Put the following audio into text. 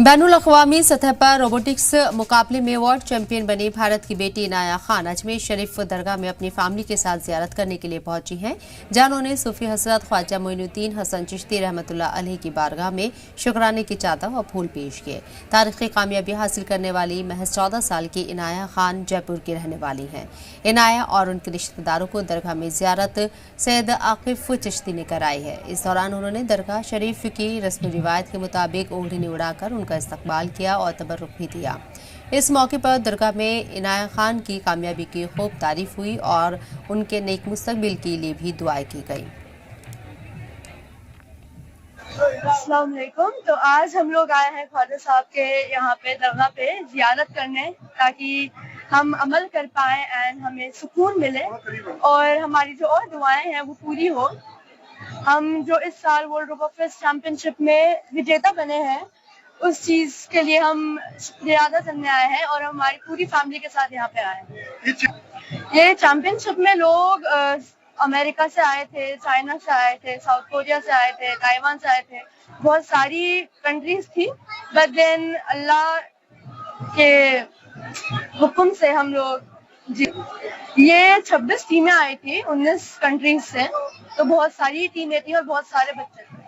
बैनुल अक़वामी सतह पर रोबोटिक्स मुकाबले में अवार्ड चैंपियन बनी भारत की बेटी इनाया खान अजमेर शरीफ दरगाह में अपनी फैमिली के साथ जियारत करने के लिए पहुंची हैं, जहां उन्होंने सूफी हजरत ख्वाजा मोइनुद्दीन हसन चिश्ती रहमतुल्लाह अलैह की बारगाह में शुक्राने की चादर और फूल पेश किए। तारीखी कामयाबी हासिल करने वाली महज 14 साल की इनाया खान जयपुर की रहने वाली हैं। इनाया और उनके रिश्तेदारों को दरगाह में जियारत सैयद आकिफ चिश्ती ने कराई है। इस दौरान उन्होंने दरगाह शरीफ की रस्म रिवायत के मुताबिक ओढ़नी उड़ाकर उनका इस्तकबाल किया और तबर्रुक भी दिया। इस मौके पर दरगाह में इनाया खान की कामयाबी की खूब तारीफ हुई और उनके नेक मुस्तकबिल के लिए भी दुआएं की गई। अस्सलाम वालेकुम। तो आज हम लोग आए हैं ख्वाजा साहब के यहाँ पे दरगाह पे जियारत करने, ताकि हम अमल कर पाएं एंड हमें सुकून मिले और हमारी जो और दुआएं हैं वो पूरी हो। हम जो इस साल वर्ल्ड रोबोफेस्ट चैंपियनशिप में विजेता बने हैं, उस चीज के लिए हम शुक्रिया अदा करने आए हैं और हमारी पूरी फैमिली के साथ यहाँ पे आए हैं। ये चैंपियनशिप में लोग अमेरिका से आए थे, चाइना से आए थे, साउथ कोरिया से आए थे, ताइवान से आए थे, बहुत सारी कंट्रीज थी। बट देन अल्लाह के हुक्म से हम लोग ये 26 टीमें आई थी 19 कंट्रीज से, तो बहुत सारी टीमें थी और बहुत सारे बच्चे थे।